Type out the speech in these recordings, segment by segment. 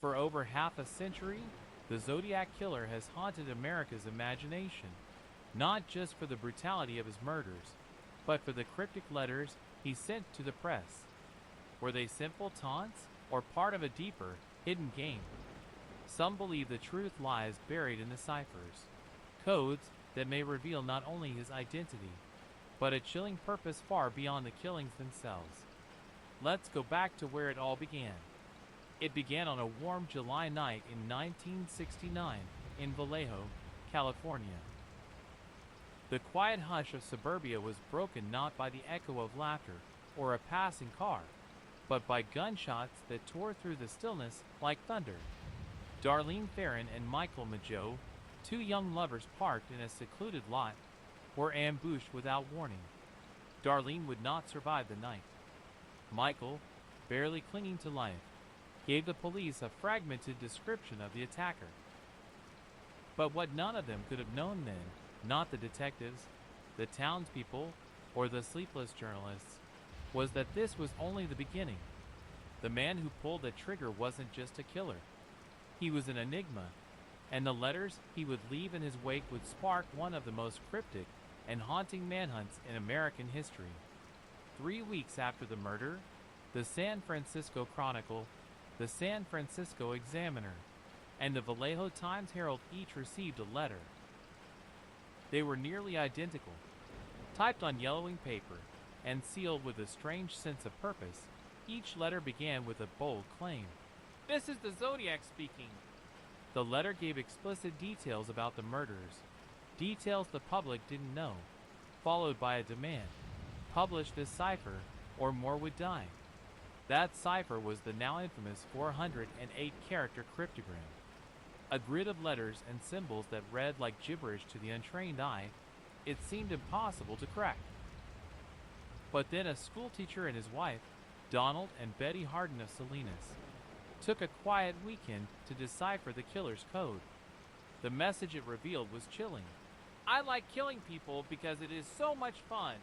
For over half a century, the Zodiac Killer has haunted America's imagination, not just for the brutality of his murders, but for the cryptic letters he sent to the press. Were they simple taunts, or part of a deeper, hidden game? Some believe the truth lies buried in the ciphers, codes that may reveal not only his identity, but a chilling purpose far beyond the killings themselves. Let's go back to where it all began. It began on a warm July night in 1969 in Vallejo, California. The quiet hush of suburbia was broken not by the echo of laughter or a passing car, but by gunshots that tore through the stillness like thunder. Darlene Farron and Michael Mageau, two young lovers parked in a secluded lot, were ambushed without warning. Darlene would not survive the night. Michael, barely clinging to life, gave the police a fragmented description of the attacker. But what none of them could have known then, not the detectives, the townspeople, or the sleepless journalists, was that this was only the beginning. The man who pulled the trigger wasn't just a killer. He was an enigma, and the letters he would leave in his wake would spark one of the most cryptic and haunting manhunts in American history. 3 weeks after the murder, the San Francisco Chronicle, the San Francisco Examiner, and the Vallejo Times-Herald each received a letter. They were nearly identical, typed on yellowing paper, and sealed with a strange sense of purpose. Each letter began with a bold claim. "This is the Zodiac speaking." The letter gave explicit details about the murders, details the public didn't know, followed by a demand: publish this cipher, or more would die. That cipher was the now infamous 408-character cryptogram, a grid of letters and symbols that read like gibberish to the untrained eye. It seemed impossible to crack. But then a schoolteacher and his wife, Donald and Betty Harden of Salinas, took a quiet weekend to decipher the killer's code. The message it revealed was chilling. "I like killing people because it is so much fun.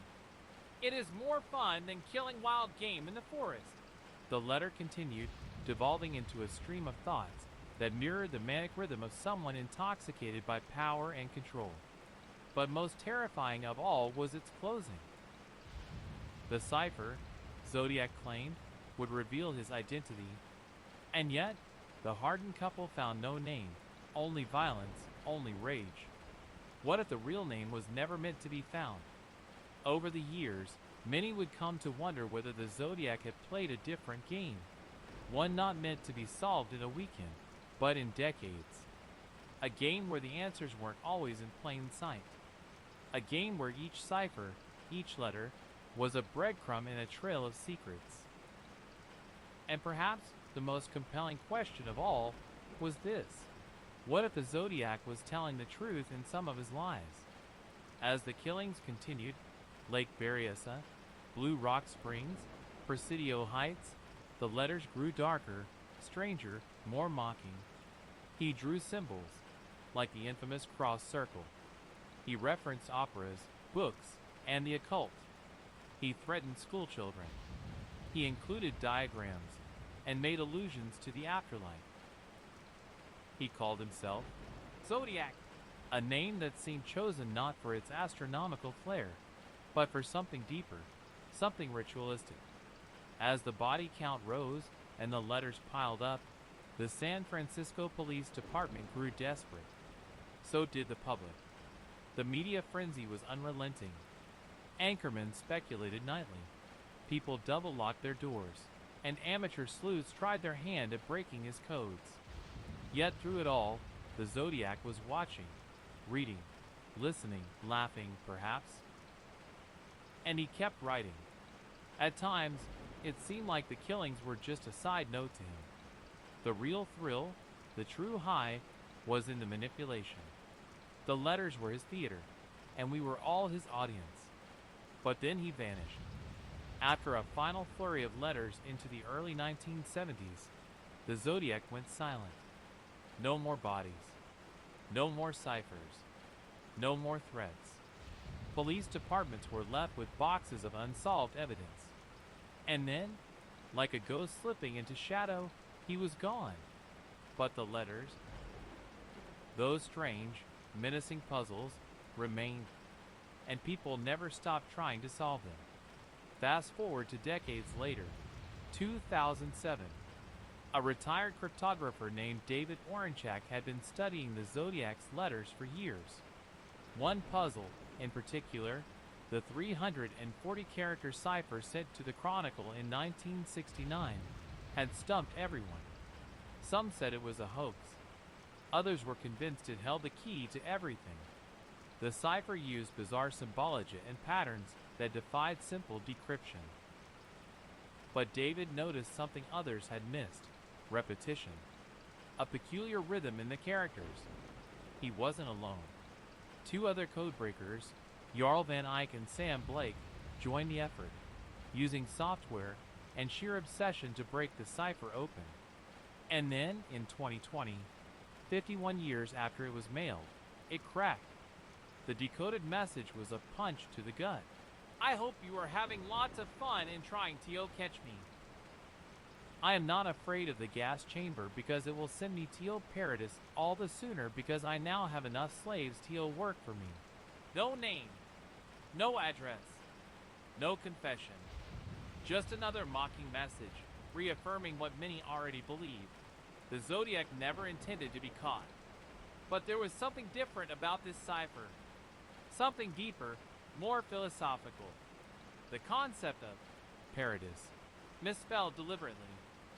It is more fun than killing wild game in the forest." The letter continued, devolving into a stream of thoughts that mirrored the manic rhythm of someone intoxicated by power and control. But most terrifying of all was its closing. The cipher, Zodiac claimed, would reveal his identity, and yet the hardened couple found no name, only violence, only rage. What if the real name was never meant to be found? Over the years, many would come to wonder whether the Zodiac had played a different game, one not meant to be solved in a weekend, but in decades. A game where the answers weren't always in plain sight. A game where each cipher, each letter, was a breadcrumb in a trail of secrets. And perhaps the most compelling question of all was this: what if the Zodiac was telling the truth in some of his lies? As the killings continued, Lake Berryessa, Blue Rock Springs, Presidio Heights, the letters grew darker, stranger, more mocking. He drew symbols, like the infamous cross circle. He referenced operas, books, and the occult. He threatened schoolchildren. He included diagrams and made allusions to the afterlife. He called himself Zodiac, a name that seemed chosen not for its astronomical flair, but for something deeper, something ritualistic. As the body count rose and the letters piled up, the San Francisco Police Department grew desperate. So did the public. The media frenzy was unrelenting. Anchormen speculated nightly. People double-locked their doors, and amateur sleuths tried their hand at breaking his codes. Yet through it all, the Zodiac was watching, reading, listening, laughing, perhaps. And he kept writing. At times, it seemed like the killings were just a side note to him. The real thrill, the true high, was in the manipulation. The letters were his theater, and we were all his audience. But then he vanished. After a final flurry of letters into the early 1970s, the Zodiac went silent. No more bodies. No more ciphers. No more threats. Police departments were left with boxes of unsolved evidence. And then, like a ghost slipping into shadow, he was gone. But the letters, those strange, menacing puzzles, remained, and people never stopped trying to solve them. Fast forward to decades later, 2007. A retired cryptographer named David Oranchak had been studying the Zodiac's letters for years. One puzzle, in particular, the 340-character cipher sent to the Chronicle in 1969, had stumped everyone. Some said it was a hoax. Others were convinced it held the key to everything. The cipher used bizarre symbology and patterns that defied simple decryption. But David noticed something others had missed: repetition. A peculiar rhythm in the characters. He wasn't alone. Two other codebreakers, Jarl Van Eyck and Sam Blake, joined the effort, using software and sheer obsession to break the cipher open. And then, in 2020, 51 years after it was mailed, it cracked. The decoded message was a punch to the gut. I hope you are having lots of fun in trying to catch me. I am not afraid of the gas chamber because it will send me to paradise all the sooner because I now have enough slaves to work for me. No name, no address, no confession. Just another mocking message, reaffirming what many already believe. The Zodiac never intended to be caught. But there was something different about this cipher. Something deeper, more philosophical. The concept of paradise, misspelled deliberately,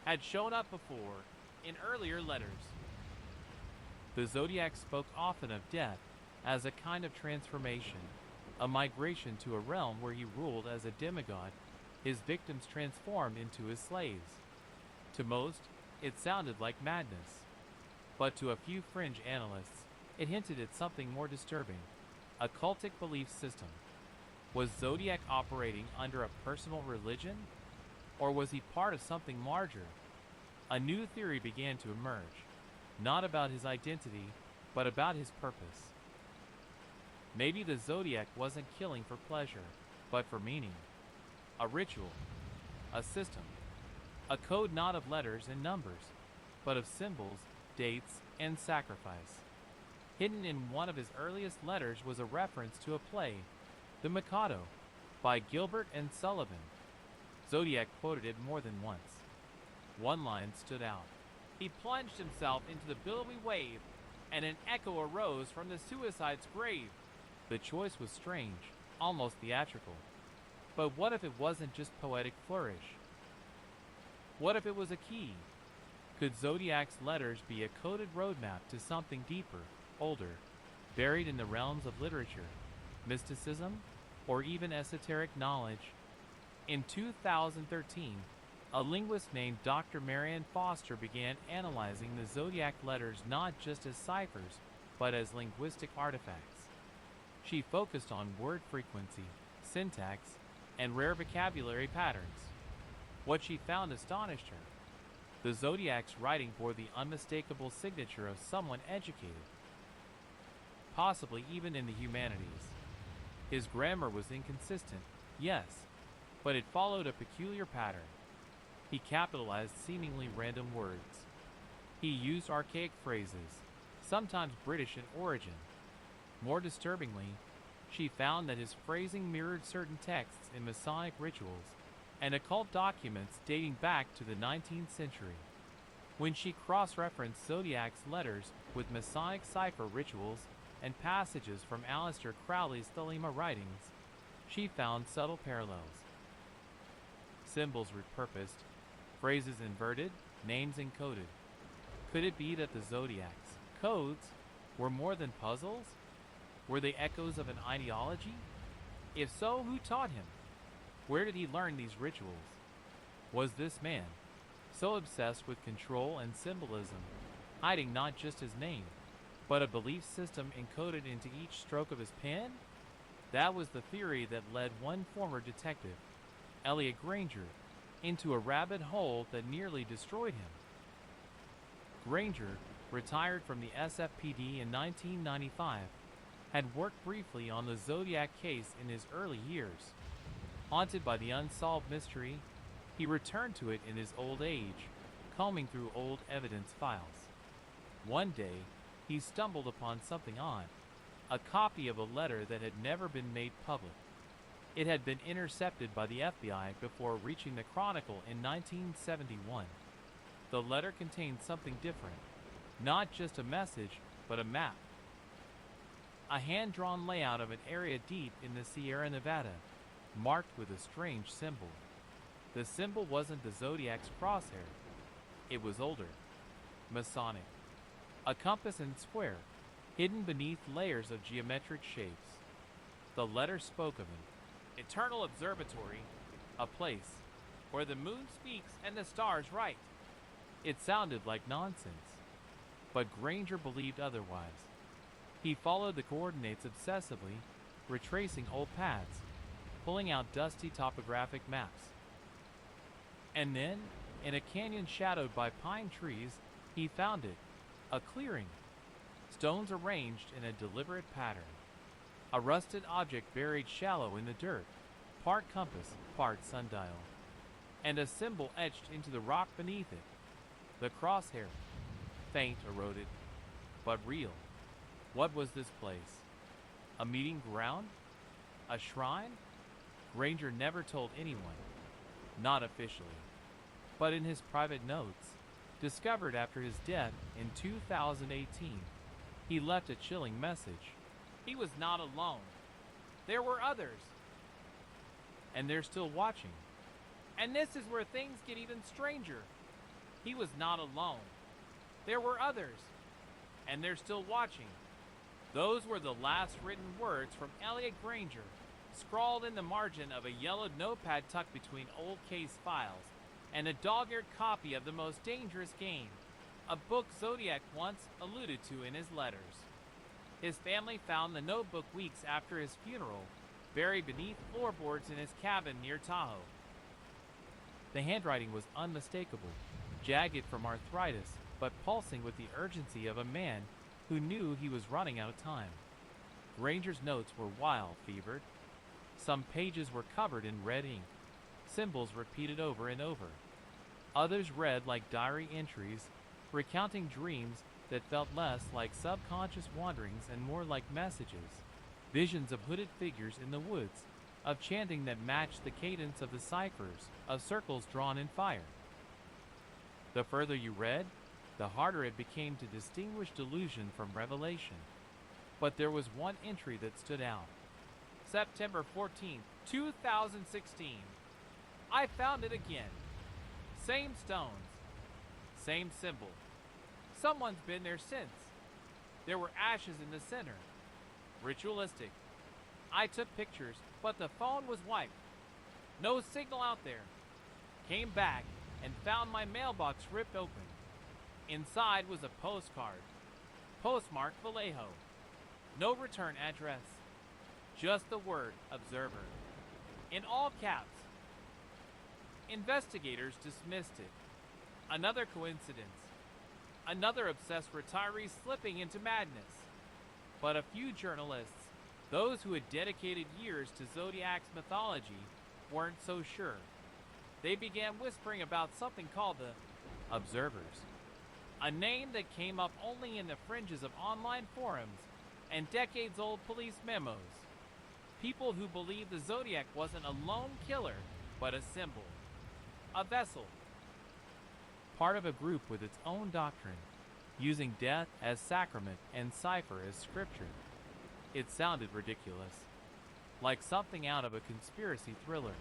had shown up before in earlier letters. The Zodiac spoke often of death as a kind of transformation, a migration to a realm where he ruled as a demigod, his victims transformed into his slaves. To most, it sounded like madness. But to a few fringe analysts, it hinted at something more disturbing: a cultic belief system. Was Zodiac operating under a personal religion? Or was he part of something larger? A new theory began to emerge, not about his identity, but about his purpose. Maybe the Zodiac wasn't killing for pleasure, but for meaning. A ritual, a system, a code not of letters and numbers, but of symbols, dates, and sacrifice. Hidden in one of his earliest letters was a reference to a play, The Mikado, by Gilbert and Sullivan. Zodiac quoted it more than once. One line stood out. He plunged himself into the billowy wave, and an echo arose from the suicide's grave. The choice was strange, almost theatrical. But what if it wasn't just poetic flourish? What if it was a key? Could Zodiac's letters be a coded roadmap to something deeper, older, buried in the realms of literature, mysticism, or even esoteric knowledge? In 2013, a linguist named Dr. Marianne Foster began analyzing the Zodiac letters not just as ciphers, but as linguistic artifacts. She focused on word frequency, syntax, and rare vocabulary patterns. What she found astonished her. The Zodiac's writing bore the unmistakable signature of someone educated, possibly even in the humanities. His grammar was inconsistent, yes, but it followed a peculiar pattern. He capitalized seemingly random words. He used archaic phrases, sometimes British in origin. More disturbingly, she found that his phrasing mirrored certain texts in Masonic rituals and occult documents dating back to the 19th century. When she cross-referenced Zodiac's letters with Masonic cipher rituals and passages from Aleister Crowley's Thelema writings, she found subtle parallels. Symbols repurposed, phrases inverted, names encoded. Could it be that the Zodiac's codes were more than puzzles? Were they echoes of an ideology? If so, who taught him? Where did he learn these rituals? Was this man, so obsessed with control and symbolism, hiding not just his name, but a belief system encoded into each stroke of his pen? That was the theory that led one former detective, Elliot Granger, into a rabbit hole that nearly destroyed him. Granger, retired from the SFPD in 1995, had worked briefly on the Zodiac case in his early years. Haunted by the unsolved mystery, he returned to it in his old age, combing through old evidence files. One day, he stumbled upon something odd, a copy of a letter that had never been made public. It had been intercepted by the FBI before reaching the Chronicle in 1971. The letter contained something different, not just a message, but a map. A hand-drawn layout of an area deep in the Sierra Nevada, marked with a strange symbol. The symbol wasn't the Zodiac's crosshair. It was older, Masonic. A compass and square, hidden beneath layers of geometric shapes. The letter spoke of an eternal observatory, a place where the moon speaks and the stars write. It sounded like nonsense, but Granger believed otherwise. He followed the coordinates obsessively, retracing old paths, pulling out dusty topographic maps. And then, in a canyon shadowed by pine trees, he found it, a clearing, stones arranged in a deliberate pattern. A rusted object buried shallow in the dirt, part compass, part sundial, and a symbol etched into the rock beneath it. The crosshair, faint, eroded, but real. What was this place? A meeting ground? A shrine? Granger never told anyone, not officially, but in his private notes, discovered after his death in 2018, he left a chilling message. He was not alone. There were others. And they're still watching. And this is where things get even stranger. He was not alone. There were others. And they're still watching. Those were the last written words from Elliot Granger, scrawled in the margin of a yellowed notepad tucked between old case files, and a dog-eared copy of The Most Dangerous Game, a book Zodiac once alluded to in his letters. His family found the notebook weeks after his funeral, buried beneath floorboards in his cabin near Tahoe. The handwriting was unmistakable, jagged from arthritis, but pulsing with the urgency of a man who knew he was running out of time. Granger's notes were wild, fevered. Some pages were covered in red ink, symbols repeated over and over. Others read like diary entries, recounting dreams that felt less like subconscious wanderings and more like messages. Visions of hooded figures in the woods, of chanting that matched the cadence of the ciphers, of circles drawn in fire. The further you read, the harder it became to distinguish delusion from revelation. But there was one entry that stood out. September 14th, 2016. I found it again. Same stones. Same symbol. Someone's been there since. There were ashes in the center. Ritualistic. I took pictures, but the phone was wiped. No signal out there. Came back and found my mailbox ripped open. Inside was a postcard. Postmarked Vallejo. No return address. Just the word observer. In all caps. Investigators dismissed it. Another coincidence. Another obsessed retiree slipping into madness. But a few journalists, those who had dedicated years to Zodiac's mythology, weren't so sure. They began whispering about something called the Observers. A name that came up only in the fringes of online forums and decades-old police memos. People who believed the Zodiac wasn't a lone killer, but a symbol. A vessel. Part of a group with its own doctrine, using death as sacrament and cipher as scripture. It sounded ridiculous, like something out of a conspiracy thriller,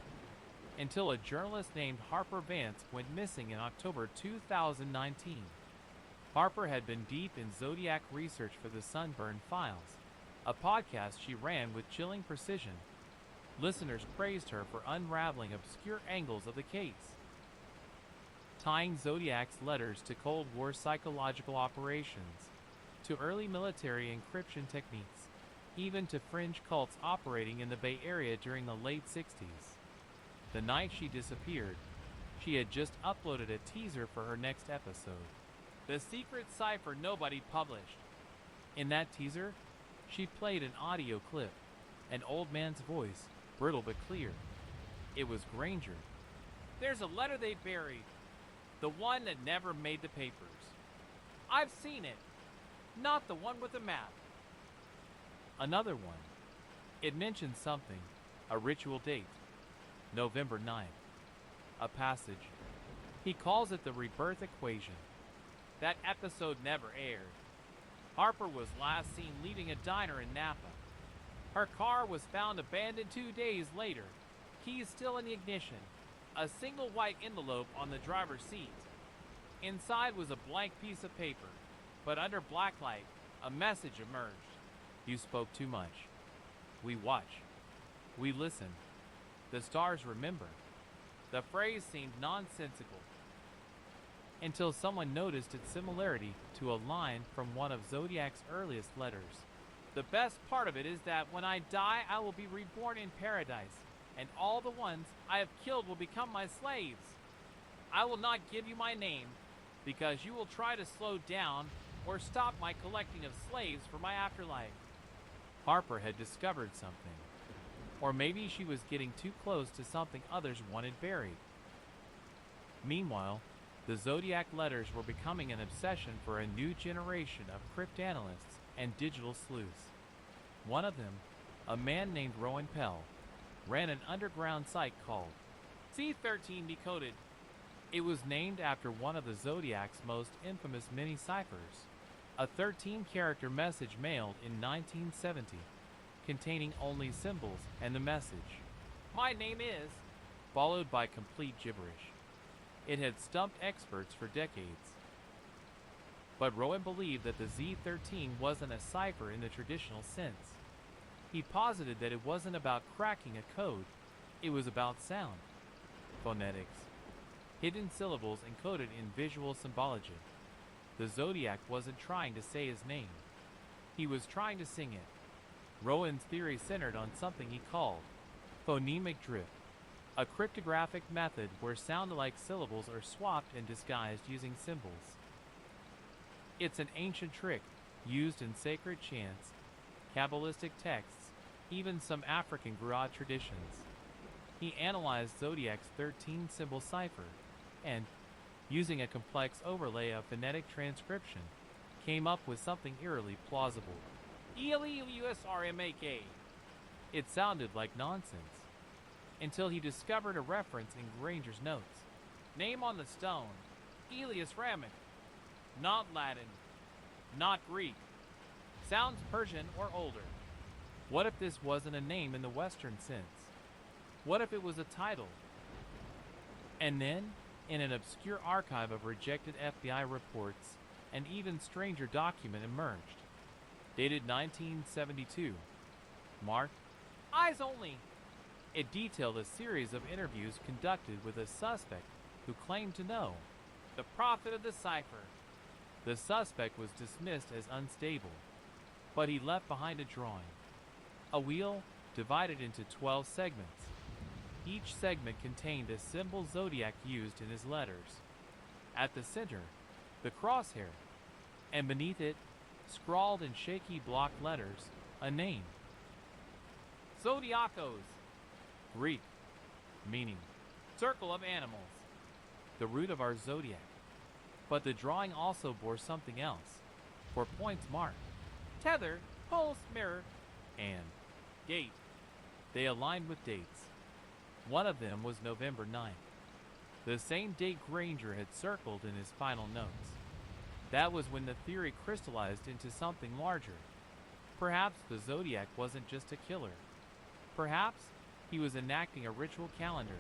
until a journalist named Harper Vance went missing in October 2019. Harper had been deep in Zodiac research for the Sunburn Files, a podcast she ran with chilling precision. Listeners praised her for unraveling obscure angles of the case, tying Zodiac's letters to Cold War psychological operations, to early military encryption techniques, even to fringe cults operating in the Bay Area during the late 60s. The night she disappeared, she had just uploaded a teaser for her next episode, The Secret Cipher Nobody Published. In that teaser, she played an audio clip, an old man's voice, brittle but clear. It was Granger. There's a letter they buried, the one that never made the papers. I've seen it. Not the one with the map. Another one. It mentions something, a ritual date, November 9th. A passage. He calls it the rebirth equation. That episode never aired. Harper was last seen leaving a diner in Napa. Her car was found abandoned 2 days later, keys still in the ignition, a single white envelope on the driver's seat. Inside was a blank piece of paper, but under blacklight, a message emerged. You spoke too much. We watch. We listen. The stars remember. The phrase seemed nonsensical, until someone noticed its similarity to a line from one of Zodiac's earliest letters. The best part of it is that when I die, I will be reborn in paradise, and all the ones I have killed will become my slaves. I will not give you my name, because you will try to slow down or stop my collecting of slaves for my afterlife. Harper had discovered something. Or maybe she was getting too close to something others wanted buried. Meanwhile, the Zodiac letters were becoming an obsession for a new generation of cryptanalysts and digital sleuths. One of them, a man named Rowan Pell, ran an underground site called C13 Decoded. It was named after one of the Zodiac's most infamous mini ciphers, a 13-character message mailed in 1970, containing only symbols and the message, "My name is," followed by complete gibberish. It had stumped experts for decades. But Rowan believed that the Z13 wasn't a cipher in the traditional sense. He posited that it wasn't about cracking a code, it was about sound, phonetics, hidden syllables encoded in visual symbology. The Zodiac wasn't trying to say his name. He was trying to sing it. Rowan's theory centered on something he called phonemic drift, a cryptographic method where sound-alike syllables are swapped and disguised using symbols. It's an ancient trick used in sacred chants, Kabbalistic texts, even some African Gruad traditions. He analyzed Zodiac's 13-symbol cipher and, using a complex overlay of phonetic transcription, came up with something eerily plausible. ELEUSRMAK. It sounded like nonsense, until he discovered a reference in Granger's notes. Name on the stone, Elias Ramek. Not Latin, not Greek. Sounds Persian or older. What if this wasn't a name in the Western sense? What if it was a title? And then, in an obscure archive of rejected FBI reports, an even stranger document emerged, dated 1972, marked Eyes Only. It detailed a series of interviews conducted with a suspect who claimed to know the prophet of the cipher. The suspect was dismissed as unstable, but he left behind a drawing, a wheel divided into 12 segments. Each segment contained a symbol Zodiac used in his letters. At the center, the crosshair, and beneath it, scrawled in shaky block letters, a name. Zodiacos, Greek, meaning circle of animals, the root of our zodiac. But the drawing also bore something else, for points marked tether, pulse, mirror, and gate. They aligned with dates. One of them was November 9th, the same date Granger had circled in his final notes. That was when the theory crystallized into something larger. Perhaps the Zodiac wasn't just a killer. Perhaps he was enacting a ritual calendar,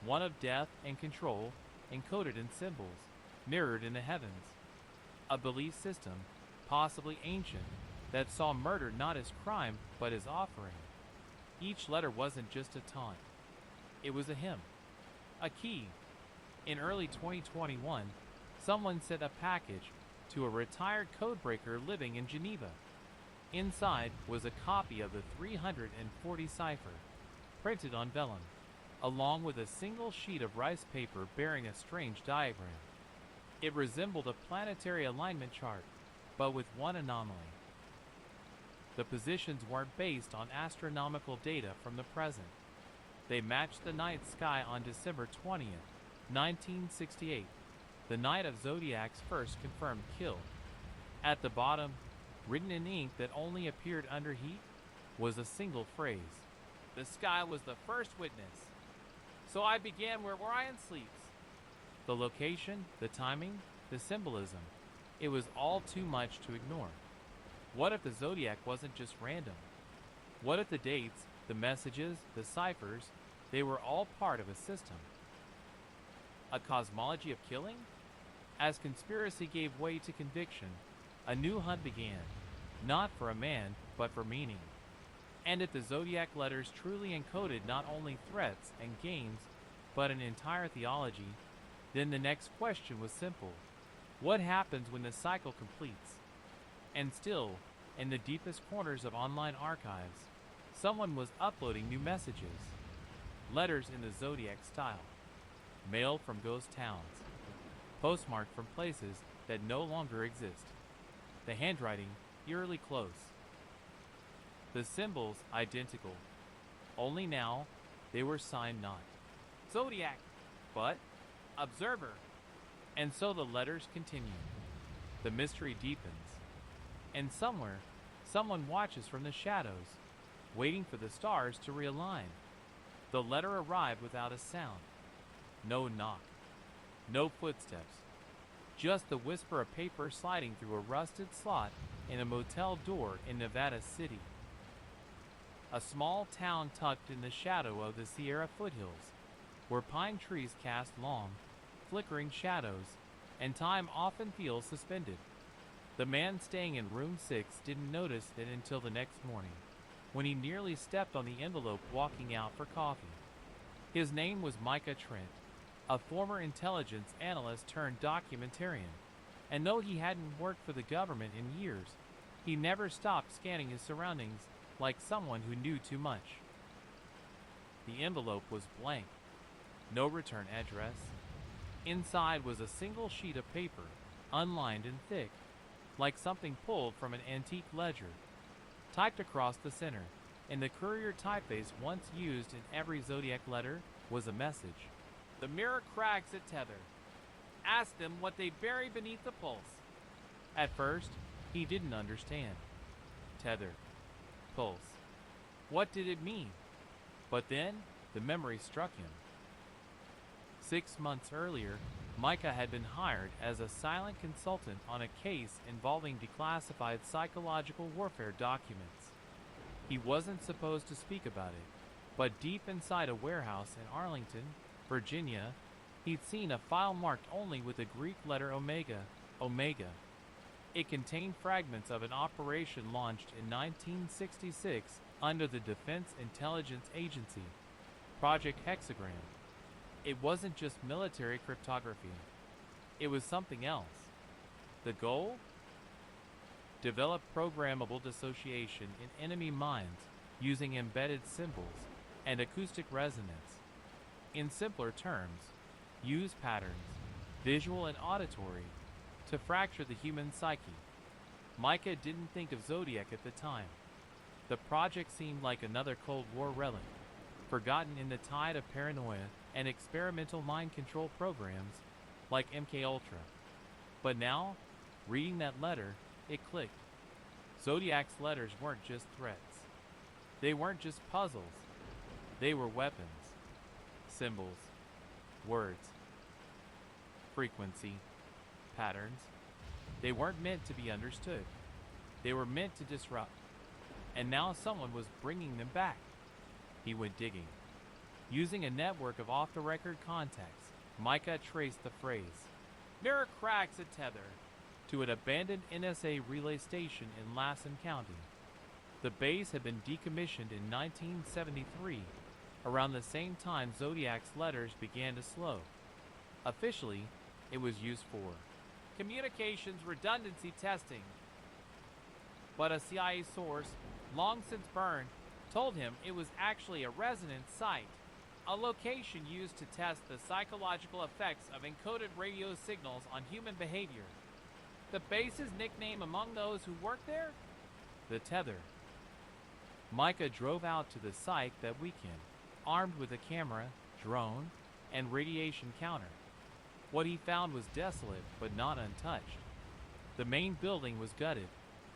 one of death and control, encoded in symbols, mirrored in the heavens. A belief system, possibly ancient, that saw murder not as crime but as offering. Each letter wasn't just a taunt. It was a hymn, a key. In early 2021, someone sent a package to a retired codebreaker living in Geneva. Inside was a copy of the 340 cipher, printed on vellum, along with a single sheet of rice paper bearing a strange diagram. It resembled a planetary alignment chart, but with one anomaly. The positions weren't based on astronomical data from the present. They matched the night sky on December 20th, 1968, the night of Zodiac's first confirmed kill. At the bottom, written in ink that only appeared under heat, was a single phrase. The sky was the first witness. So I began where Orion sleeps. The location, the timing, the symbolism. It was all too much to ignore. What if the zodiac wasn't just random? What if the dates, the messages, the ciphers, they were all part of a system? A cosmology of killing? As conspiracy gave way to conviction, a new hunt began, not for a man, but for meaning. And if the zodiac letters truly encoded not only threats and gains, but an entire theology, then the next question was simple. What happens when the cycle completes? And still, in the deepest corners of online archives, someone was uploading new messages. Letters in the zodiac style. Mail from ghost towns. Postmarked from places that no longer exist. The handwriting eerily close. The symbols identical. Only now, they were signed not. Zodiac, but observer. And so the letters continue. The mystery deepens. And somewhere, someone watches from the shadows, waiting for the stars to realign. The letter arrived without a sound. No knock. No footsteps. Just the whisper of paper sliding through a rusted slot in a motel door in Nevada City. A small town tucked in the shadow of the Sierra foothills, where pine trees cast long, flickering shadows, and time often feels suspended. The man staying in room 6 didn't notice it until the next morning, when he nearly stepped on the envelope walking out for coffee. His name was Micah Trent, a former intelligence analyst turned documentarian, and though he hadn't worked for the government in years, he never stopped scanning his surroundings like someone who knew too much. The envelope was blank, no return address. Inside was a single sheet of paper, unlined and thick, like something pulled from an antique ledger. Typed across the center, in the courier typeface once used in every zodiac letter, was a message. The mirror cracks at tether. Ask them what they bury beneath the pulse. At first, he didn't understand. Tether. Pulse. What did it mean? But then, the memory struck him. 6 months earlier, Micah had been hired as a silent consultant on a case involving declassified psychological warfare documents. He wasn't supposed to speak about it, but deep inside a warehouse in Arlington, Virginia, he'd seen a file marked only with the Greek letter Omega. It contained fragments of an operation launched in 1966 under the Defense Intelligence Agency, Project Hexagram. It wasn't just military cryptography. It was something else. The goal? Develop programmable dissociation in enemy minds using embedded symbols and acoustic resonance. In simpler terms, use patterns, visual and auditory, to fracture the human psyche. Micah didn't think of Zodiac at the time. The project seemed like another Cold War relic, forgotten in the tide of paranoia and experimental mind control programs like MKUltra. But now, reading that letter, it clicked. Zodiac's letters weren't just threats. They weren't just puzzles. They were weapons, symbols, words, frequency, patterns. They weren't meant to be understood. They were meant to disrupt. And now someone was bringing them back. He went digging. Using a network of off-the-record contacts, Micah traced the phrase, "Mirror cracks at tether," to an abandoned NSA relay station in Lassen County. The base had been decommissioned in 1973, around the same time Zodiac's letters began to slow. Officially, it was used for communications redundancy testing. But a CIA source, long since burned, told him it was actually a resonance site, a location used to test the psychological effects of encoded radio signals on human behavior. The base's nickname among those who worked there? The Tether. Micah drove out to the site that weekend, armed with a camera, drone, and radiation counter. What he found was desolate but not untouched. The main building was gutted,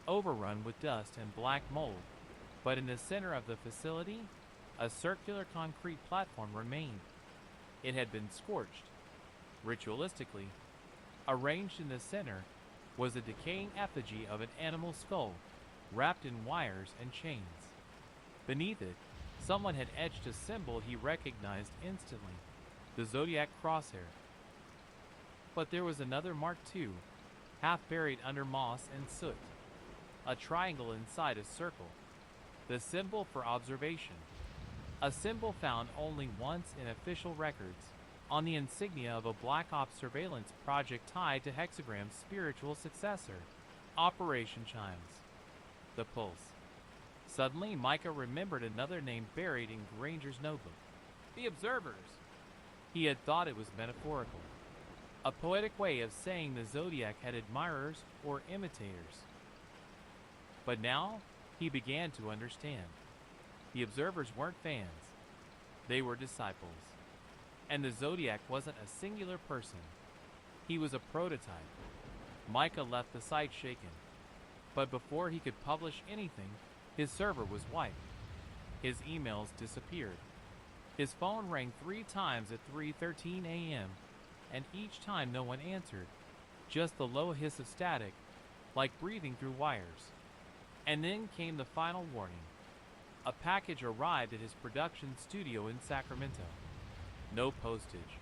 overrun with dust and black mold, but in the center of the facility, a circular concrete platform remained. It had been scorched. Ritualistically, arranged in the center was a decaying effigy of an animal skull, wrapped in wires and chains. Beneath it, someone had etched a symbol he recognized instantly, the Zodiac crosshair. But there was another mark too, half buried under moss and soot. A triangle inside a circle, the symbol for observation. A symbol found only once in official records, on the insignia of a Black Ops surveillance project tied to Hexagram's spiritual successor, Operation Chimes. The pulse. Suddenly, Micah remembered another name buried in Granger's notebook. The Observers. He had thought it was metaphorical. A poetic way of saying the Zodiac had admirers or imitators. But now, he began to understand. The Observers weren't fans. They were disciples. And the Zodiac wasn't a singular person. He was a prototype. Micah left the site shaken. But before he could publish anything, his server was wiped. His emails disappeared. His phone rang 3 times at 3:13 a.m., and each time no one answered, just the low hiss of static, like breathing through wires. And then came the final warning. A package arrived at his production studio in Sacramento. No postage.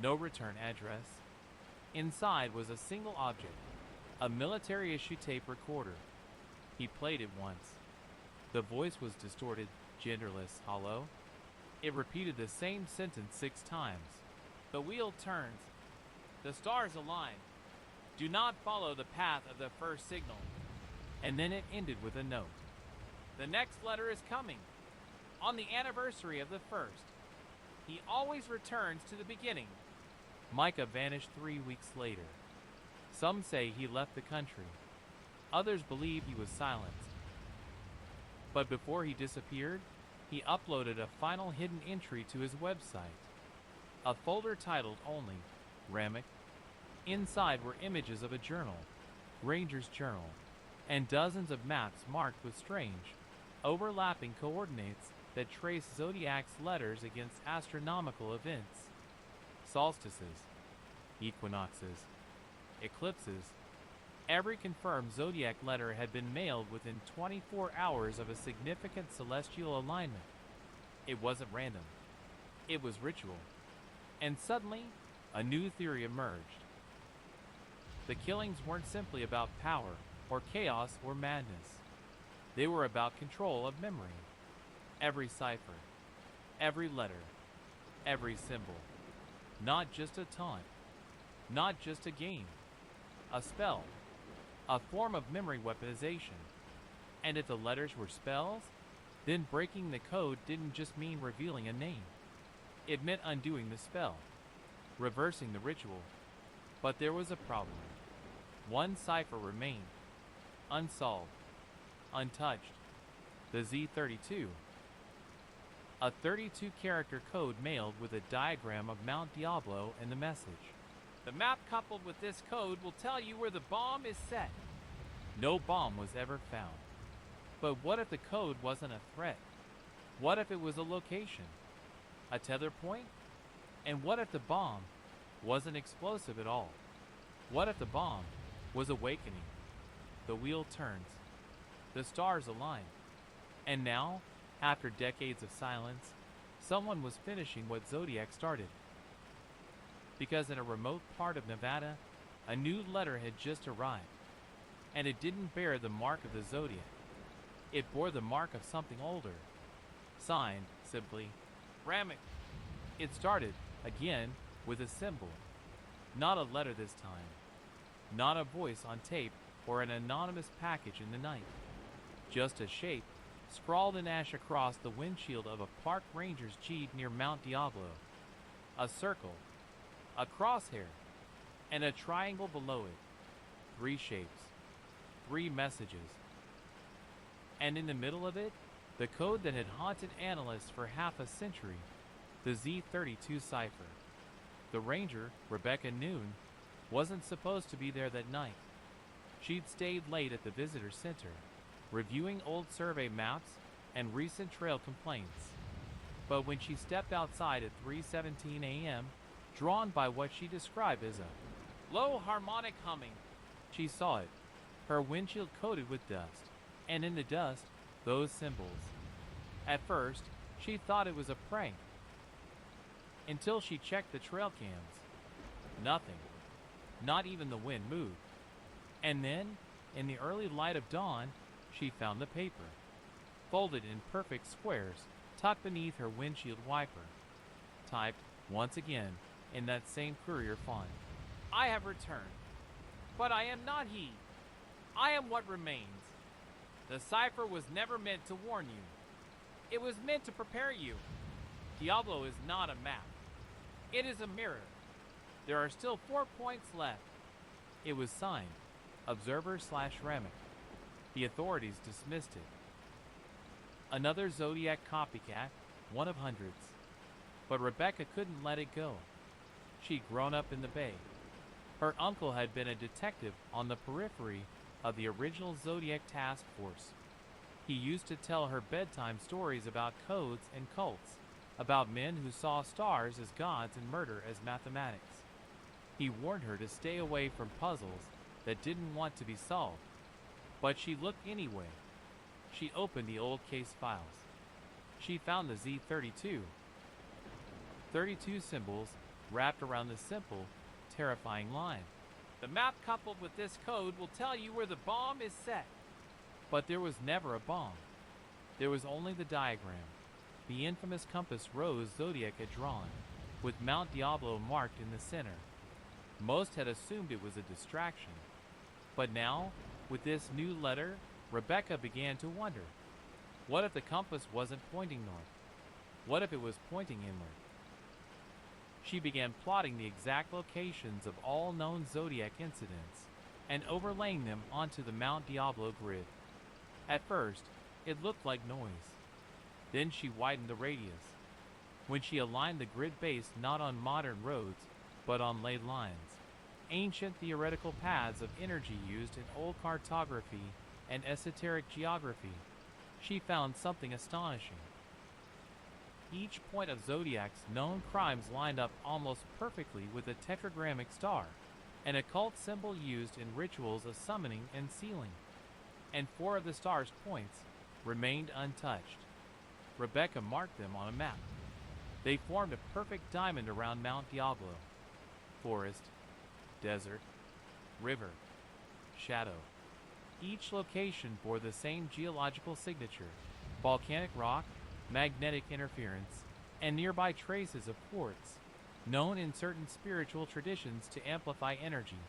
No return address. Inside was a single object, a military-issue tape recorder. He played it once. The voice was distorted, genderless, hollow. It repeated the same sentence 6 times. The wheel turns. The stars align. Do not follow the path of the first signal. And then it ended with a note. The next letter is coming. On the anniversary of the first. He always returns to the beginning. Micah vanished 3 weeks later. Some say he left the country. Others believe he was silenced. But before he disappeared, he uploaded a final hidden entry to his website. A folder titled only Ramic. Inside were images of a journal, Granger's journal, and dozens of maps marked with strange, overlapping coordinates that trace Zodiac's letters against astronomical events. Solstices, equinoxes, eclipses. Every confirmed Zodiac letter had been mailed within 24 hours of a significant celestial alignment. It wasn't random. It was ritual. And suddenly, a new theory emerged. The killings weren't simply about power, or chaos, or madness. They were about control of memory. Every cipher, every letter, every symbol. Not just a taunt, not just a game, a spell, a form of memory weaponization. And if the letters were spells, then breaking the code didn't just mean revealing a name. It meant undoing the spell, reversing the ritual. But there was a problem. One cipher remained, unsolved, untouched. The Z32. A 32-character code mailed with a diagram of Mount Diablo and the message. The map coupled with this code will tell you where the bomb is set. No bomb was ever found. But what if the code wasn't a threat? What if it was a location? A tether point? And what if the bomb wasn't explosive at all? What if the bomb was awakening? The wheel turns. The stars align. And now, after decades of silence, someone was finishing what Zodiac started. Because in a remote part of Nevada, a new letter had just arrived. And it didn't bear the mark of the Zodiac. It bore the mark of something older. Signed, simply, Ramic. It started, again, with a symbol. Not a letter this time. Not a voice on tape or an anonymous package in the night. Just a shape, scrawled in ash across the windshield of a park ranger's Jeep near Mount Diablo. A circle, a crosshair, and a triangle below it. 3 shapes, 3 messages. And in the middle of it, the code that had haunted analysts for half a century, the Z32 cipher. The ranger, Rebecca Noon, wasn't supposed to be there that night. She'd stayed late at the visitor center, reviewing old survey maps and recent trail complaints. But when she stepped outside at 3:17 a.m., drawn by what she described as a low harmonic humming, she saw it, her windshield coated with dust, and in the dust, those symbols. At first, she thought it was a prank, until she checked the trail cams. Nothing. Not even the wind moved. And then, in the early light of dawn, she found the paper, folded in perfect squares, tucked beneath her windshield wiper, typed once again in that same courier font. I have returned, but I am not he. I am what remains. The cipher was never meant to warn you. It was meant to prepare you. Diablo is not a map. It is a mirror. There are still 4 points left. It was signed, Observer/Remick. The authorities dismissed it. Another Zodiac copycat, one of hundreds. But Rebecca couldn't let it go. She'd grown up in the Bay. Her uncle had been a detective on the periphery of the original Zodiac task force. He used to tell her bedtime stories about codes and cults, about men who saw stars as gods and murder as mathematics. He warned her to stay away from puzzles that didn't want to be solved. But she looked anyway. She opened the old case files. She found the Z32. 32 symbols wrapped around the simple, terrifying line. The map coupled with this code will tell you where the bomb is set. But there was never a bomb. There was only the diagram, the infamous compass rose Zodiac had drawn, with Mount Diablo marked in the center. Most had assumed it was a distraction. But now, with this new letter, Rebecca began to wonder. What if the compass wasn't pointing north? What if it was pointing inward? She began plotting the exact locations of all known Zodiac incidents and overlaying them onto the Mount Diablo grid. At first, it looked like noise. Then she widened the radius. When she aligned the grid base not on modern roads, but on laid lines, ancient theoretical paths of energy used in old cartography and esoteric geography, she found something astonishing. Each point of Zodiac's known crimes lined up almost perfectly with a tetragrammic star, an occult symbol used in rituals of summoning and sealing. And 4 of the star's points remained untouched. Rebecca marked them on a map. They formed a perfect diamond around Mount Diablo. Forest, desert, river, shadow. Each location bore the same geological signature: volcanic rock, magnetic interference, and nearby traces of quartz, known in certain spiritual traditions to amplify energy.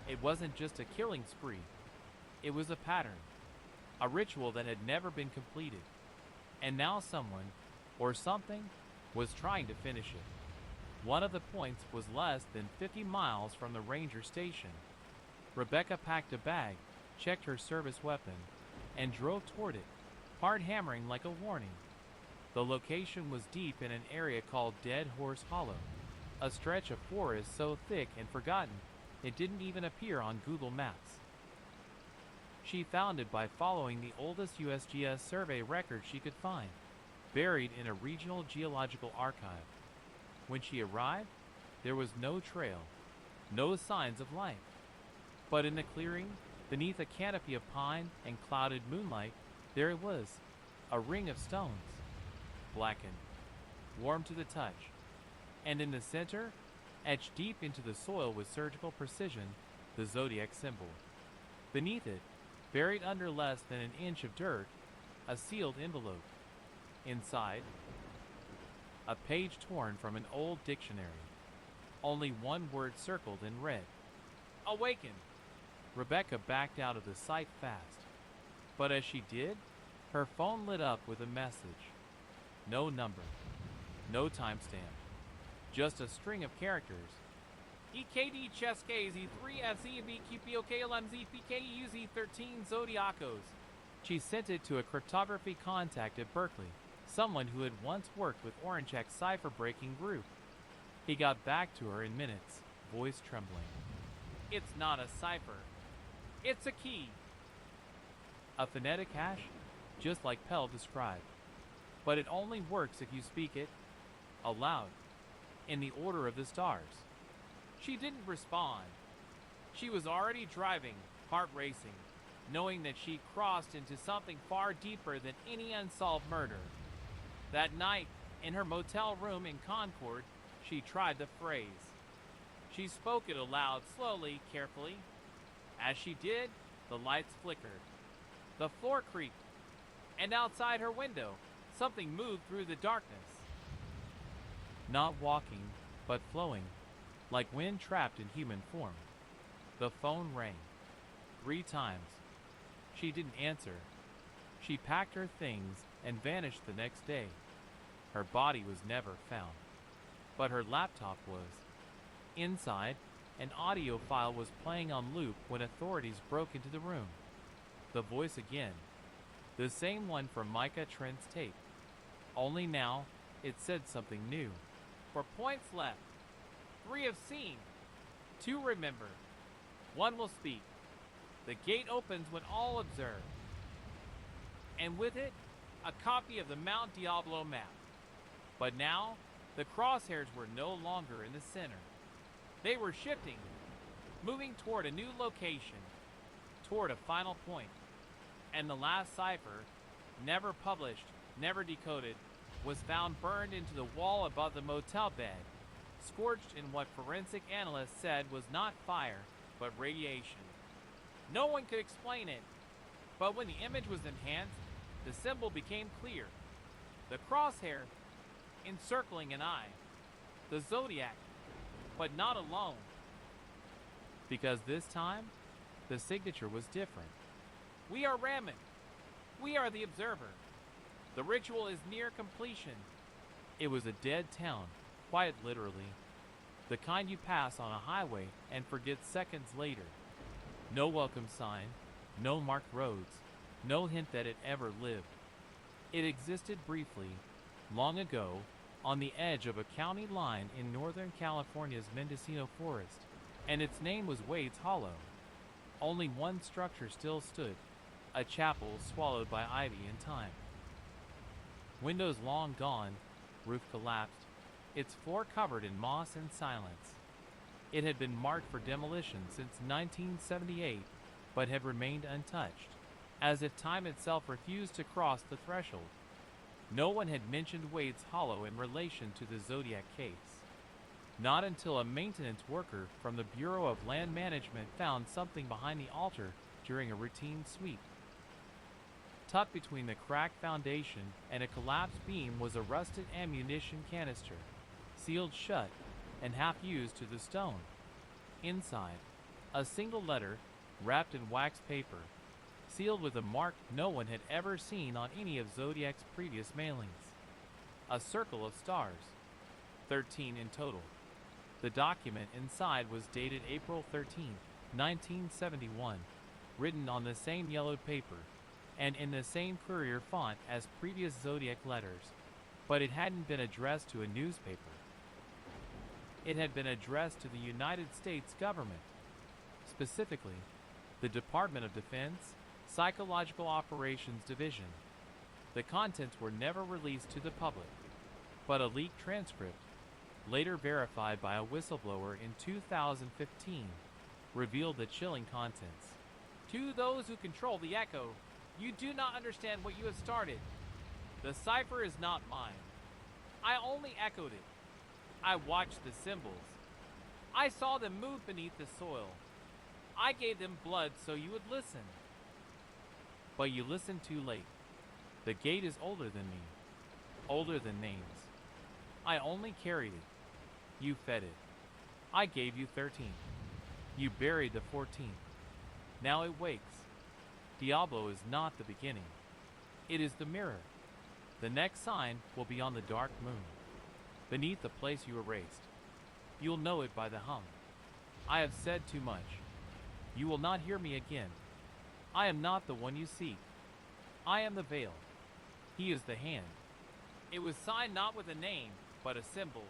It wasn't just a killing spree. It was a pattern, a ritual that had never been completed. And now someone, or something, was trying to finish it. One of the points was less than 50 miles from the ranger station. Rebecca packed a bag, checked her service weapon, and drove toward it, hard hammering like a warning. The location was deep in an area called Dead Horse Hollow, a stretch of forest so thick and forgotten it didn't even appear on Google Maps. She found it by following the oldest USGS survey record she could find, buried in a regional geological archive. When she arrived, there was no trail, no signs of life. But in the clearing, beneath a canopy of pine and clouded moonlight, there it was, a ring of stones, blackened, warm to the touch, and in the center, etched deep into the soil with surgical precision, the Zodiac symbol. Beneath it, buried under less than an inch of dirt, a sealed envelope. Inside, a page torn from an old dictionary. Only one word circled in red. Awaken! Rebecca backed out of the sight fast. But as she did, her phone lit up with a message. No number, no timestamp, just a string of characters. EKD Cheske Z3 FZVQPOKLMZ PKUZ13 Zodiacos. She sent it to a cryptography contact at Berkeley, someone who had once worked with Orangek's cipher-breaking group. He got back to her in minutes, voice trembling. It's not a cipher. It's a key. A phonetic hash, just like Pell described. But it only works if you speak it aloud, in the order of the stars. She didn't respond. She was already driving, heart racing, knowing that she crossed into something far deeper than any unsolved murder. That night, in her motel room in Concord, she tried the phrase. She spoke it aloud, slowly, carefully. As she did, the lights flickered. The floor creaked, and outside her window, something moved through the darkness. Not walking, but flowing, like wind trapped in human form. The phone rang 3 times. She didn't answer. She packed her things and vanished the next day. Her body was never found, but her laptop was. Inside, an audio file was playing on loop when authorities broke into the room. The voice again, the same one from Micah Trent's tape. Only now, it said something new. For points left, 3 have seen, 2 remember, 1 will speak. The gate opens when all observe. And with it, a copy of the Mount Diablo map. But now, the crosshairs were no longer in the center. They were shifting, moving toward a new location, toward a final point. And the last cipher, never published, never decoded, was found burned into the wall above the motel bed, scorched in what forensic analysts said was not fire, but radiation. No one could explain it, but when the image was enhanced, the symbol became clear. The crosshair encircling an eye. The Zodiac, but not alone. Because this time, the signature was different. We are Raman. We are the observer. The ritual is near completion. It was a dead town, quiet literally. The kind you pass on a highway and forget seconds later. No welcome sign, no marked roads, no hint that it ever lived. It existed briefly, long ago, on the edge of a county line in Northern California's Mendocino forest, and its name was Wade's Hollow. Only one structure still stood, a chapel swallowed by ivy and time. Windows long gone, roof collapsed, its floor covered in moss and silence. It had been marked for demolition since 1978, but had remained untouched, as if time itself refused to cross the threshold. No one had mentioned Wade's Hollow in relation to the Zodiac case. Not until a maintenance worker from the Bureau of Land Management found something behind the altar during a routine sweep. Tucked between the cracked foundation and a collapsed beam was a rusted ammunition canister, sealed shut and half used to the stone. Inside, a single letter, wrapped in wax paper, sealed with a mark no one had ever seen on any of Zodiac's previous mailings. A circle of stars, 13 in total. The document inside was dated April 13, 1971, written on the same yellowed paper, and in the same courier font as previous Zodiac letters, but it hadn't been addressed to a newspaper. It had been addressed to the United States government, specifically the Department of Defense, Psychological Operations Division. The contents were never released to the public, but a leaked transcript, later verified by a whistleblower in 2015, revealed the chilling contents. To those who control the Echo, you do not understand what you have started. The cipher is not mine. I only echoed it. I watched the symbols. I saw them move beneath the soil. I gave them blood so you would listen. But you listened too late. The gate is older than me, older than names. I only carried it. You fed it. I gave you 13. You buried the 14th. Now it wakes. Diablo is not the beginning. It is the mirror. The next sign will be on the dark moon, beneath the place you erased. You'll know it by the hum. I have said too much. You will not hear me again. I am not the one you seek. I am the veil. He is the hand. It was signed not with a name, but a symbol.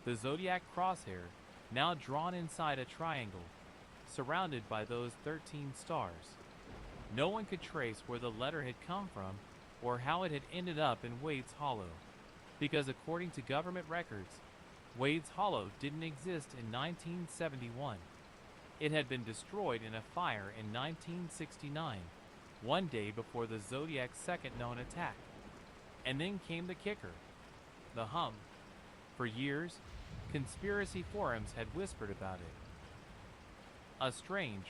The Zodiac crosshair, now drawn inside a triangle, surrounded by those 13 stars. No one could trace where the letter had come from or how it had ended up in Wade's Hollow, because according to government records, Wade's Hollow didn't exist in 1971. It had been destroyed in a fire in 1969, one day before the Zodiac's second known attack. And then came the kicker, the hum. For years, conspiracy forums had whispered about it. A strange,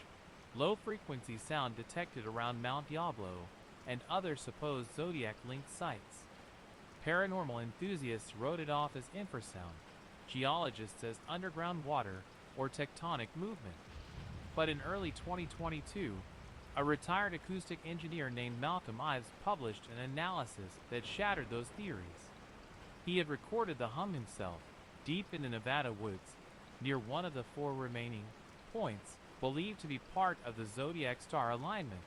low-frequency sound detected around Mount Diablo and other supposed Zodiac-linked sites. Paranormal enthusiasts wrote it off as infrasound, geologists as underground water or tectonic movement. But in early 2022, a retired acoustic engineer named Malcolm Ives published an analysis that shattered those theories. He had recorded the hum himself, deep in the Nevada woods, near one of the 4 remaining points believed to be part of the zodiac star alignment.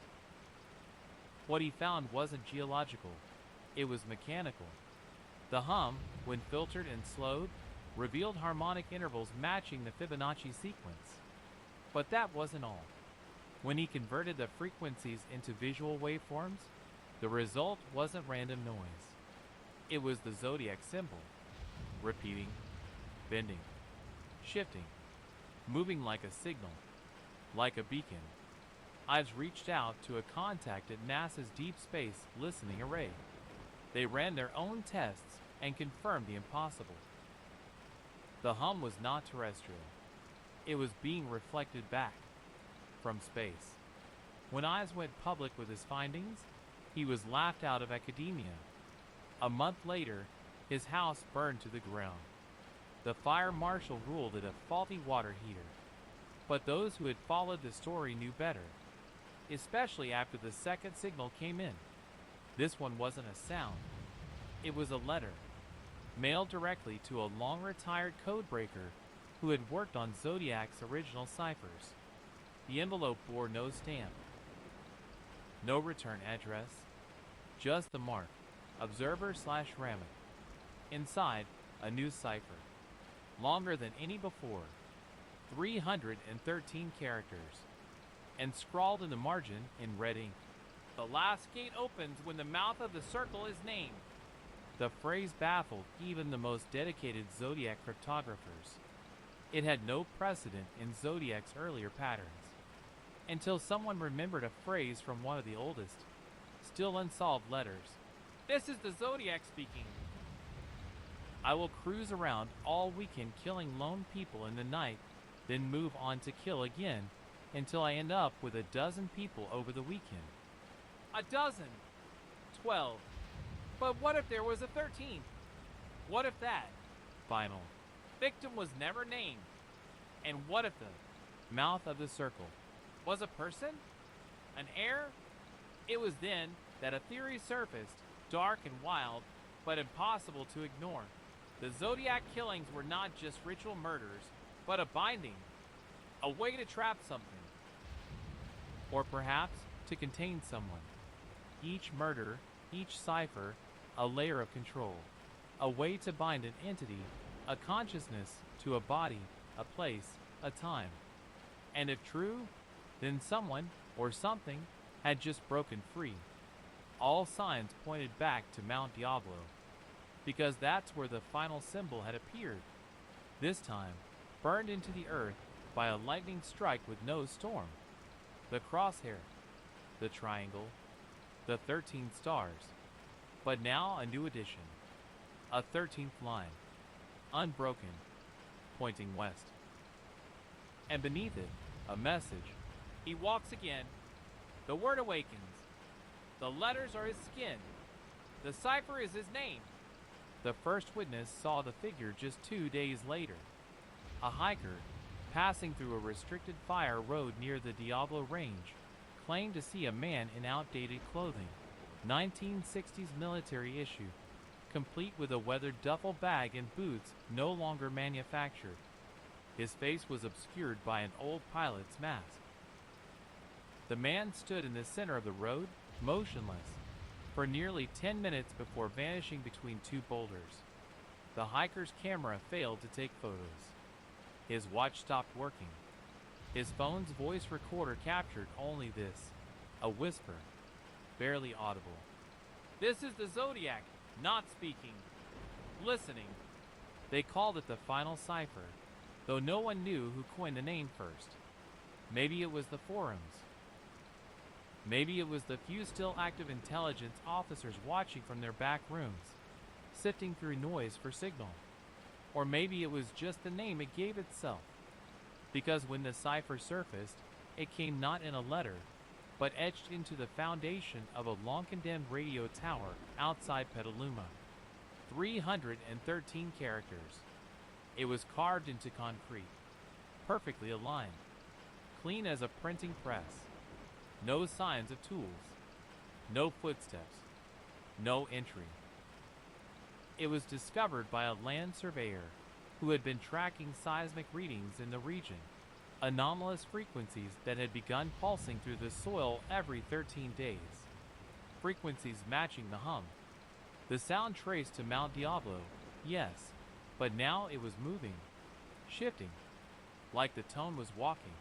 What he found wasn't geological, it was mechanical. The hum, when filtered and slowed, revealed harmonic intervals matching the Fibonacci sequence. But that wasn't all. When he converted the frequencies into visual waveforms, the result wasn't random noise. It was the zodiac symbol, repeating, bending, shifting, moving like a signal, like a beacon. Ives reached out to a contact at NASA's Deep Space Listening Array. They ran their own tests and confirmed the impossible. The hum was not terrestrial. It was being reflected back from space. When Ives went public with his findings, he was laughed out of academia. A month later, his house burned to the ground. The fire marshal ruled it a faulty water heater. But those who had followed the story knew better, especially after the second signal came in. This one wasn't a sound. It was a letter, mailed directly to a long-retired codebreaker who had worked on Zodiac's original ciphers. The envelope bore no stamp, no return address, just the mark, observer/Ramet. Inside, a new cipher, longer than any before, 313 characters, and scrawled in the margin in red ink. The last gate opens when the mouth of the circle is named. The phrase baffled even the most dedicated Zodiac cryptographers. It had no precedent in Zodiac's earlier patterns, until someone remembered a phrase from one of the oldest, still unsolved letters. "This is the Zodiac speaking. I will cruise around all weekend killing lone people in the night, then move on to kill again until I end up with a dozen people over the weekend." A dozen! 12. But what if there was a 13th? What if that final victim was never named? And what if the mouth of the circle was a person? An heir? It was then that a theory surfaced, dark and wild, but impossible to ignore. The Zodiac killings were not just ritual murders, but a binding, a way to trap something, or perhaps to contain someone. Each murder, each cipher, a layer of control, a way to bind an entity, a consciousness to a body, a place, a time. And if true, then someone or something had just broken free. All signs pointed back to Mount Diablo, because that's where the final symbol had appeared, this time burned into the earth by a lightning strike with no storm. The crosshair, the triangle, the 13 stars, but now a new addition, a 13th line, unbroken, pointing west. And beneath it, a message. He walks again. The word awakens. The letters are his skin. The cipher is his name. The first witness saw the figure just 2 days later. A hiker, passing through a restricted fire road near the Diablo Range, claimed to see a man in outdated clothing, 1960s military issue, complete with a weathered duffel bag and boots no longer manufactured. His face was obscured by an old pilot's mask. The man stood in the center of the road, motionless, for nearly 10 minutes before vanishing between two boulders. The hiker's camera failed to take photos. His watch stopped working. His phone's voice recorder captured only this, a whisper, barely audible. "This is the Zodiac, not speaking. Listening." They called it the final cipher, though no one knew who coined the name first. Maybe it was the forums. Maybe it was the few still active intelligence officers watching from their back rooms, sifting through noise for signal. Or maybe it was just the name it gave itself. Because when the cipher surfaced, it came not in a letter, but etched into the foundation of a long-condemned radio tower outside Petaluma. 313 characters. It was carved into concrete, perfectly aligned, clean as a printing press. No signs of tools, no footsteps, no entry. It was discovered by a land surveyor who had been tracking seismic readings in the region, anomalous frequencies that had begun pulsing through the soil every 13 days, frequencies matching the hum. The sound traced to Mount Diablo, yes, but now it was moving, shifting, like the tone was walking.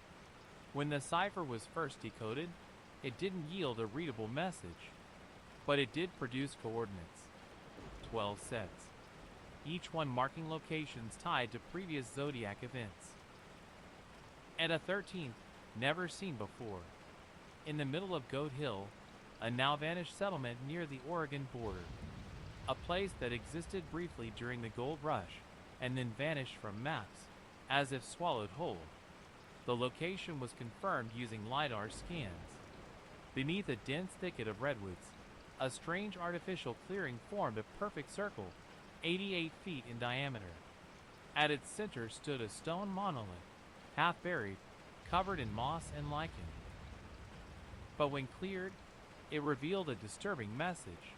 When the cipher was first decoded, it didn't yield a readable message, but it did produce coordinates. 12 sets, each one marking locations tied to previous Zodiac events. And a 13th, never seen before, in the middle of Goat Hill, a now-vanished settlement near the Oregon border. A place that existed briefly during the gold rush and then vanished from maps, as if swallowed whole. The location was confirmed using LiDAR scans. Beneath a dense thicket of redwoods, a strange artificial clearing formed a perfect circle, 88 feet in diameter. At its center stood a stone monolith, half buried, covered in moss and lichen. But when cleared, it revealed a disturbing message.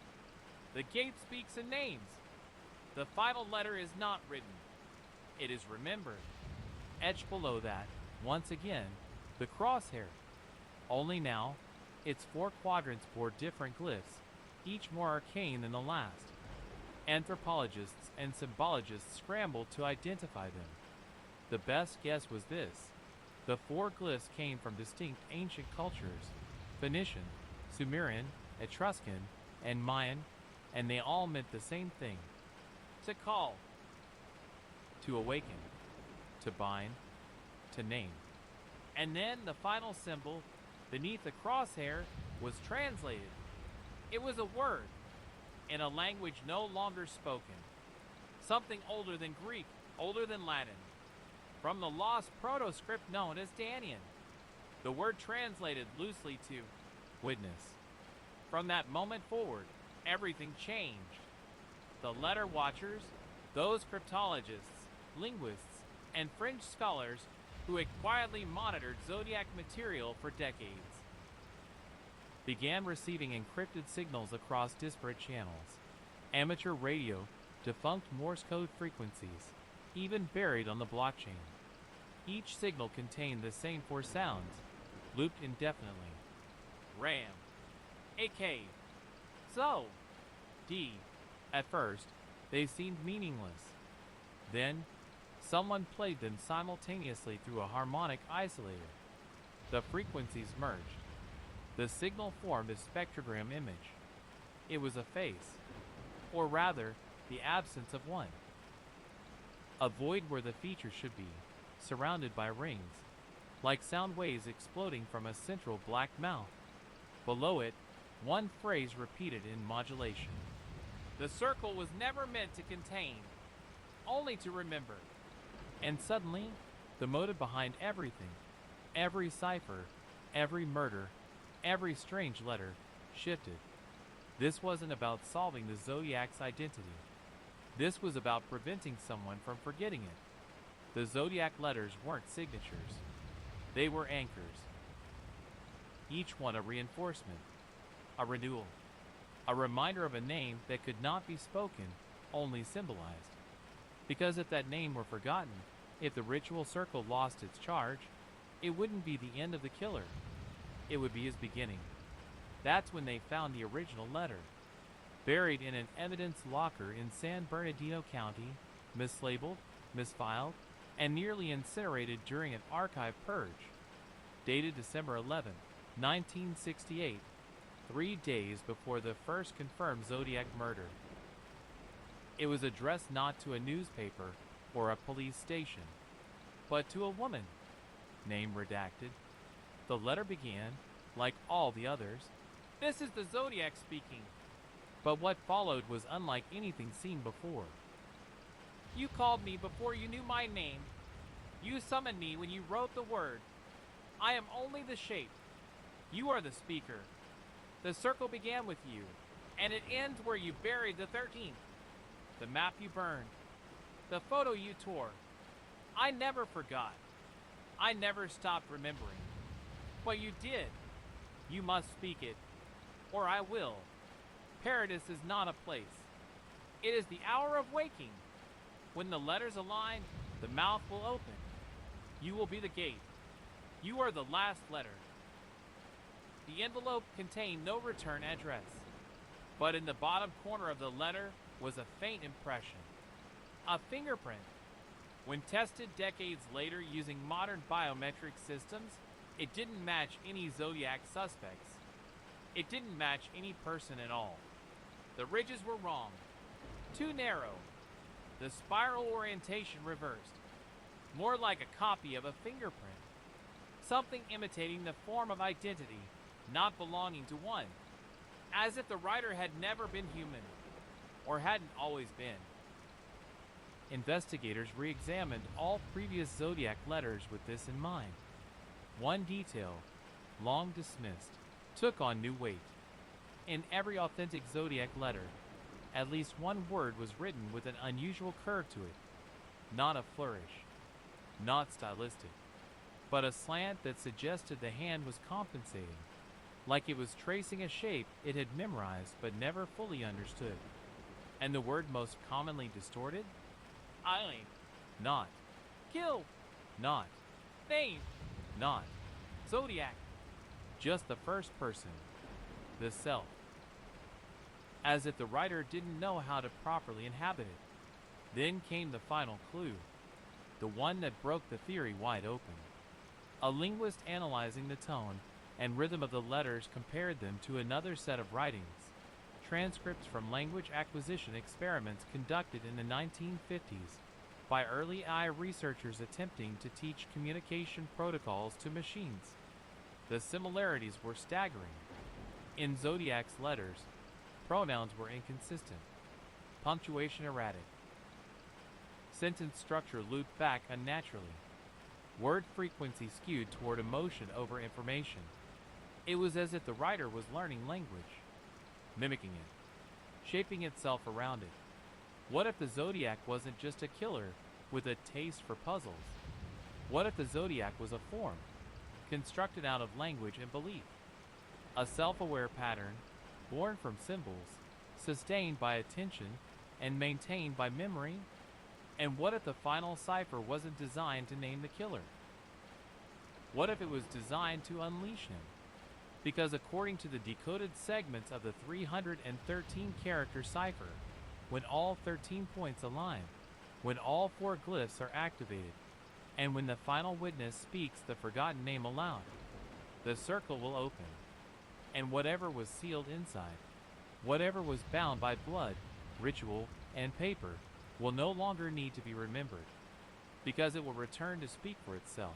"The gate speaks in names. The final letter is not written. It is remembered." Etched below that, once again, the crosshair. Only now, its 4 quadrants bore different glyphs, each more arcane than the last. Anthropologists and symbologists scrambled to identify them. The best guess was this: the 4 glyphs came from distinct ancient cultures: Phoenician, Sumerian, Etruscan, and Mayan, and they all meant the same thing: to call, to awaken, to bind, to name. And then the final symbol beneath the crosshair was translated. It was a word, in a language no longer spoken, something older than Greek, older than Latin, from the lost proto-script known as Danian. The word translated loosely to witness. From that moment forward, everything changed. The letter watchers, those cryptologists, linguists, and fringe scholars who had quietly monitored Zodiac material for decades, began receiving encrypted signals across disparate channels. Amateur radio, defunct Morse code frequencies, even buried on the blockchain. Each signal contained the same 4 sounds, looped indefinitely. RAM, AK, so, D. At first, they seemed meaningless. Then, someone played them simultaneously through a harmonic isolator. The frequencies merged. The signal formed a spectrogram image. It was a face, or rather, the absence of one. A void where the feature should be, surrounded by rings, like sound waves exploding from a central black mouth. Below it, one phrase repeated in modulation. "The circle was never meant to contain, only to remember." And suddenly, the motive behind everything, every cipher, every murder, every strange letter, shifted. This wasn't about solving the Zodiac's identity. This was about preventing someone from forgetting it. The Zodiac letters weren't signatures. They were anchors. Each one a reinforcement, a renewal, a reminder of a name that could not be spoken, only symbolized. Because if that name were forgotten, if the ritual circle lost its charge, it wouldn't be the end of the killer. It would be his beginning. That's when they found the original letter, buried in an evidence locker in San Bernardino County, mislabeled, misfiled, and nearly incinerated during an archive purge, dated December 11, 1968, 3 days before the first confirmed Zodiac murder. It was addressed not to a newspaper or a police station, but to a woman, name redacted. The letter began, like all the others, "This is the Zodiac speaking." But what followed was unlike anything seen before. "You called me before you knew my name. You summoned me when you wrote the word. I am only the shape. You are the speaker. The circle began with you, and it ends where you buried the 13th. The map you burned. The photo you tore. I never forgot. I never stopped remembering. But you did. You must speak it, or I will. Paradise is not a place. It is the hour of waking. When the letters align, the mouth will open. You will be the gate. You are the last letter." The envelope contained no return address, but in the bottom corner of the letter was a faint impression. A fingerprint. When tested decades later using modern biometric systems, it didn't match any Zodiac suspects. It didn't match any person at all. The ridges were wrong. Too narrow. The spiral orientation reversed. More like a copy of a fingerprint. Something imitating the form of identity, not belonging to one. As if the writer had never been human, or hadn't always been. Investigators re-examined all previous Zodiac letters with this in mind. One detail, long dismissed, took on new weight. In every authentic Zodiac letter, at least one word was written with an unusual curve to it. Not a flourish, not stylistic, but a slant that suggested the hand was compensating, like it was tracing a shape it had memorized but never fully understood. And the word most commonly distorted? Eileen. Not. Kill. Not. Name. Not. Zodiac. Just the first person. The self. As if the writer didn't know how to properly inhabit it. Then came the final clue. The one that broke the theory wide open. A linguist analyzing the tone and rhythm of the letters compared them to another set of writings, transcripts from language acquisition experiments conducted in the 1950s by early AI researchers attempting to teach communication protocols to machines. The similarities were staggering. In Zodiac's letters, pronouns were inconsistent, punctuation erratic, sentence structure looped back unnaturally, word frequency skewed toward emotion over information. It was as if the writer was learning language, mimicking it, shaping itself around it. What if the Zodiac wasn't just a killer with a taste for puzzles? What if the Zodiac was a form, constructed out of language and belief? A self-aware pattern, born from symbols, sustained by attention, and maintained by memory? And what if the final cipher wasn't designed to name the killer? What if it was designed to unleash him? Because according to the decoded segments of the 313-character cipher, when all 13 points align, when all 4 glyphs are activated, and when the final witness speaks the forgotten name aloud, the circle will open, and whatever was sealed inside, whatever was bound by blood, ritual, and paper, will no longer need to be remembered, because it will return to speak for itself.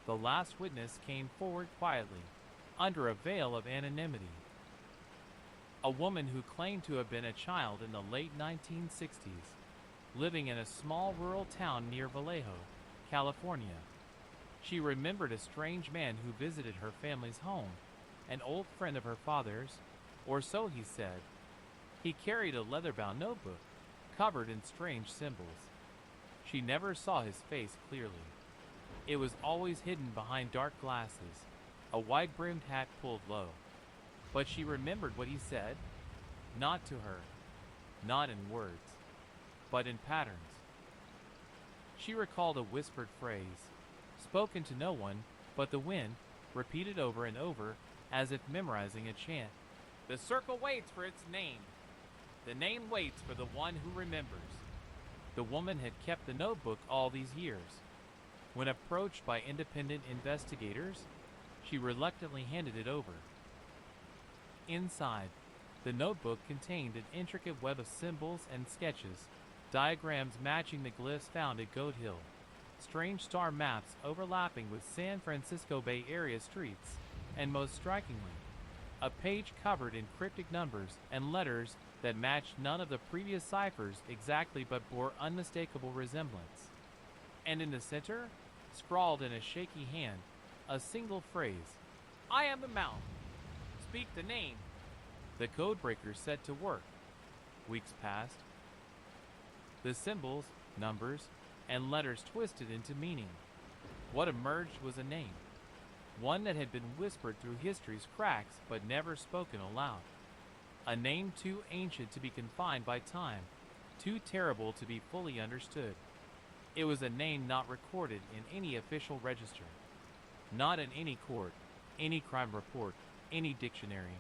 The last witness came forward quietly, under a veil of anonymity. A woman who claimed to have been a child in the late 1960s, living in a small rural town near Vallejo, California. She remembered a strange man who visited her family's home, an old friend of her father's, or so he said. He carried a leather-bound notebook, covered in strange symbols. She never saw his face clearly. It was always hidden behind dark glasses, a wide-brimmed hat pulled low. But she remembered what he said, not to her, not in words, but in patterns. She recalled a whispered phrase, spoken to no one but the wind, repeated over and over as if memorizing a chant. The circle waits for its name. The name waits for the one who remembers. The woman had kept the notebook all these years. When approached by independent investigators, she reluctantly handed it over. Inside, the notebook contained an intricate web of symbols and sketches, diagrams matching the glyphs found at Goat Hill, strange star maps overlapping with San Francisco Bay Area streets, and most strikingly, a page covered in cryptic numbers and letters that matched none of the previous ciphers exactly but bore unmistakable resemblance. And in the center, scrawled in a shaky hand, a single phrase, "I am the mouth. Speak the name." The codebreaker set to work. Weeks passed. The symbols, numbers, and letters twisted into meaning. What emerged was a name, one that had been whispered through history's cracks but never spoken aloud. A name too ancient to be confined by time, too terrible to be fully understood. It was a name not recorded in any official register, not in any court, any crime report, any dictionary.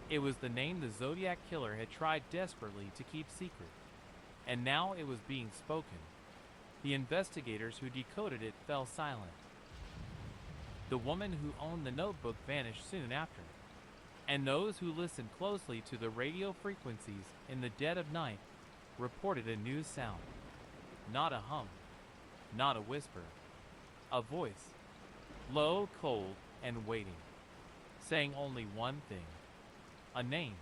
It was the name the Zodiac Killer had tried desperately to keep secret, and now it was being spoken. The investigators who decoded it fell silent. The woman who owned the notebook vanished soon after, and those who listened closely to the radio frequencies in the dead of night reported a new sound. Not a hum, not a whisper, a voice, low, cold, and waiting, saying only one thing, a name.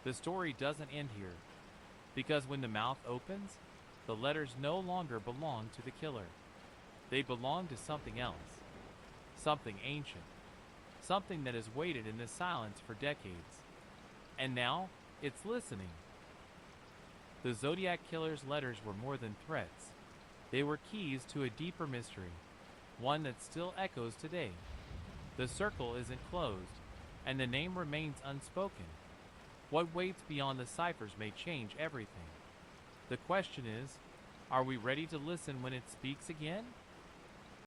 The story doesn't end here, because when the mouth opens, the letters no longer belong to the killer. They belong to something else, something ancient, something that has waited in the silence for decades. And now, it's listening. The Zodiac Killer's letters were more than threats. They were keys to a deeper mystery, one that still echoes today. The circle isn't closed, and the name remains unspoken. What waits beyond the ciphers may change everything. The question is, are we ready to listen when it speaks again?